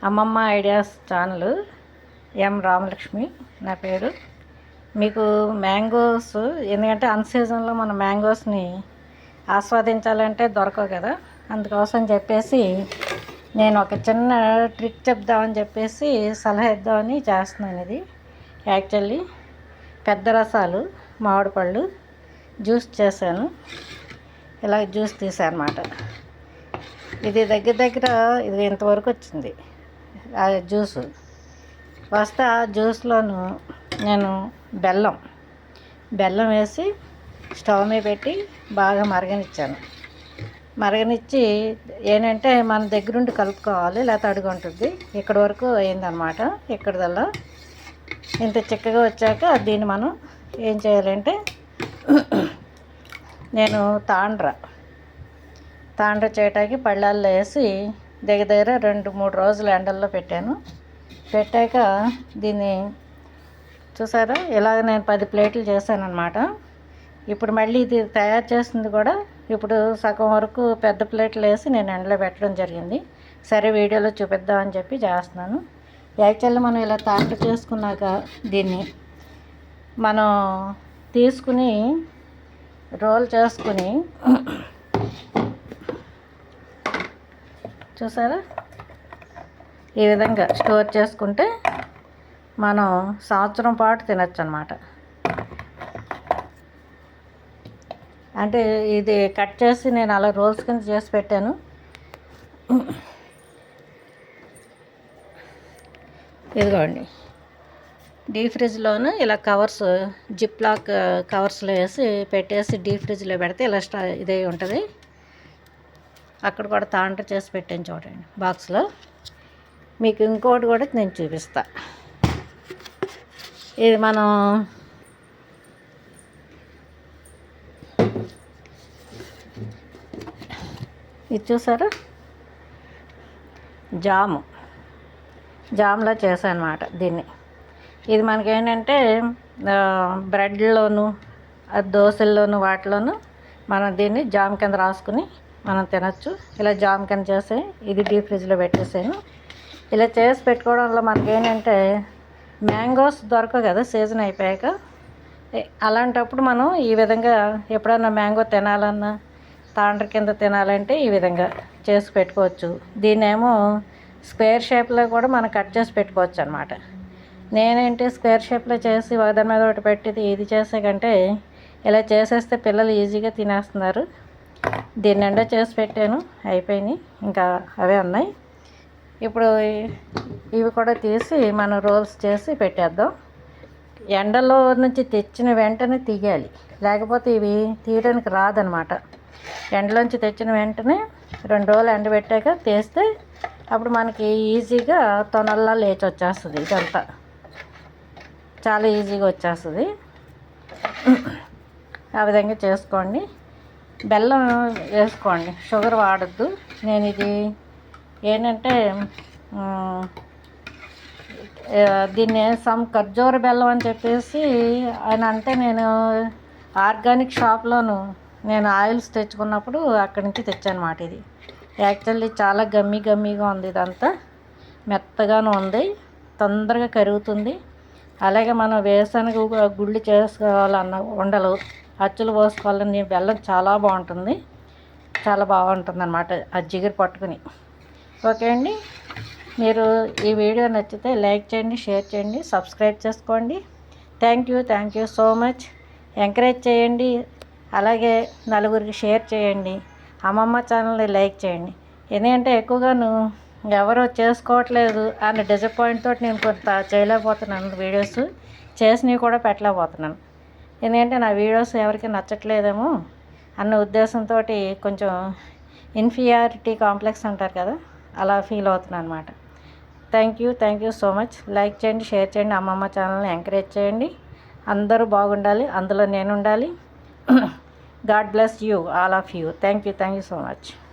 అమ్మమ్మ ideas channel ఎం రామలక్ష్మి నా పేరు. మీకు మ్యాంగోస్ ఎందుకంటే అన్ సీజన్లో మన మ్యాంగోస్ని ఆస్వాదించాలంటే దొరకవు కదా, అందుకోసం చెప్పేసి నేను ఒక చిన్న ట్రిక్ చెప్దామని చెప్పేసి సలహా ఇద్దామని చేస్తున్నాను. ఇది యాక్చువల్లీ పెద్ద రసాలు మామిడి పళ్ళు జ్యూస్ చేశాను. ఇలా జ్యూస్ తీసాను అన్నమాట. ఇది దగ్గర ఇది ఇంతవరకు వచ్చింది ఆ జ్యూసు. వస్తే ఆ జ్యూస్లోను నేను బెల్లం వేసి స్టవ్ మీద పెట్టి బాగా మరగనిచ్చి ఏంటంటే మన దగ్గరుండి కలుపుకోవాలి, లేకపోతే అడుగుంటుంది. ఇక్కడి వరకు అయిందనమాట. ఇక్కడిదల్లా ఇంత చిక్కగా వచ్చాక దీన్ని మనం ఏం చేయాలంటే నేను తాండ్ర చేయటానికి పళ్ళాల్లో వేసి దగ్గర 2-3 రోజులు ఎండల్లో పెట్టాక దీన్ని చూసారా, ఇలాగ నేను 10 ప్లేట్లు చేశాను అనమాట. ఇప్పుడు మళ్ళీ ఇది తయారు చేసింది కూడా ఇప్పుడు సగం వరకు పెద్ద ప్లేట్లు వేసి నేను ఎండలో పెట్టడం జరిగింది. సరే వీడియోలో చూపిద్దామని చెప్పి చేస్తున్నాను. యాక్చువల్లీ మనం ఇలా తాండ్ర చేసుకున్నాక దీన్ని మనం తీసుకుని రోల్ చేసుకుని చూసారా ఈ విధంగా స్టోర్ చేసుకుంటే మనం సంవత్సరం పాటు తినచ్చు అన్నమాట. అంటే ఇది కట్ చేసి నేను అలా రోల్స్ కింద చేసి పెట్టాను. ఇదిగోండి, డీప్ ఫ్రిడ్జ్లోను ఇలా కవర్స్ జిప్ లాక్ కవర్స్లో వేసి పెట్టేసి డీప్ ఫ్రిడ్జ్లో పెడితే ఇలా ఇదే ఉంటుంది. అక్కడ కూడా తాండ్ర చేసి పెట్టాను చూడండి బాక్స్లో. మీకు ఇంకోటి కూడా నేను చూపిస్తా. ఇది మనం ఇది చూసారా, జామ్లా చేశాను అన్నమాట దీన్ని. ఇది మనకేంటంటే బ్రెడ్లోను దోశల్లోను వాటిలోను మనం దీన్ని జామ్ కింద రాసుకుని మనం తినచ్చు. ఇలా జామ్ కింద చేసి ఇది డీప్ ఫ్రిడ్జ్లో పెట్టేసాను. ఇలా చేసి పెట్టుకోవడం వల్ల మనకేంటంటే మ్యాంగోస్ దొరకవు కదా సీజన్ అయిపోయాక. అలాంటప్పుడు మనం ఈ విధంగా ఎప్పుడన్నా మ్యాంగో తినాలన్నా తాండ్ర కింద తినాలంటే ఈ విధంగా చేసి పెట్టుకోవచ్చు. దీన్నేమో స్క్వేర్ షేప్లో కూడా మనం కట్ చేసి పెట్టుకోవచ్చు అన్నమాట. నేనేంటి స్క్వేర్ షేప్లో చేసి ఒకదాని మీద ఒకటి పెట్టి ఇది చేసే కంటే ఇలా చేసేస్తే పిల్లలు ఈజీగా తినేస్తున్నారు. దీని నిండా చేసి పెట్టాను, అయిపోయినాయి, ఇంకా అవే ఉన్నాయి. ఇప్పుడు ఇవి కూడా తీసి మనం రోల్స్ చేసి పెట్టేద్దాం. ఎండలో నుంచి తెచ్చిన వెంటనే తీయాలి, లేకపోతే ఇవి తీయడానికి రాదనమాట. ఎండలోంచి తెచ్చిన వెంటనే 2 రోజులు ఎండబెట్టాక తీస్తే అప్పుడు మనకి ఈజీగా తొనల్లా లేచి వచ్చేస్తుంది. ఇదంతా చాలా ఈజీగా వచ్చేస్తుంది. ఆ విధంగా చేసుకోండి. బెల్లం వేసుకోండి, షుగర్ వాడద్దు. నేను ఇది ఏంటంటే దీన్ని ఖర్జూర బెల్లం అని చెప్పేసి ఆయన అంటే నేను ఆర్గానిక్ షాప్లోను నేను ఆయిల్స్ తెచ్చుకున్నప్పుడు అక్కడి నుంచి తెచ్చాను అన్నమాట. ఇది యాక్చువల్లీ చాలా గమ్మీగా ఉంది, ఇదంతా మెత్తగాను ఉంది, తొందరగా కరుగుతుంది. అలాగే మనం వేరుశనగ గుళ్ళు చేసుకోవాలన్న ఉండలు అచ్చులు పోసుకోవాలని బెల్లం చాలా బాగుంటుంది అన్నమాట, ఆ జిగురు పట్టుకుని. ఓకే అండి, మీరు ఈ వీడియో నచ్చితే లైక్ చేయండి, షేర్ చేయండి, సబ్స్క్రైబ్ చేసుకోండి. Thank you so much. Encourage చేయండి, అలాగే నలుగురికి షేర్ చేయండి. అమ్మమ్మ ఛానల్ని లైక్ చేయండి. ఎందుకంటే ఎక్కువగాను ఎవరో చేసుకోవట్లేదు అన్న డిసప్పాయింట్ తోటి నేను కొంత చేయలేకపోతున్నాను. వీడియోస్ చేసినవి కూడా పెట్టలేకపోతున్నాను. ఎందుకంటే నా వీడియోస్ ఎవరికి నచ్చట్లేదేమో అన్న ఉద్దేశంతో కొంచెం ఇన్ఫీరియారిటీ కాంప్లెక్స్ అంటారు కదా, అలా ఫీల్ అవుతున్నాను అనమాట. Thank you so much. Like చేయండి, షేర్ చేయండి, అమ్మమ్మ ఛానల్ని ఎంకరేజ్ చేయండి. అందరూ బాగుండాలి, అందులో నేను ఉండాలి. God bless you, all of you. Thank you so much.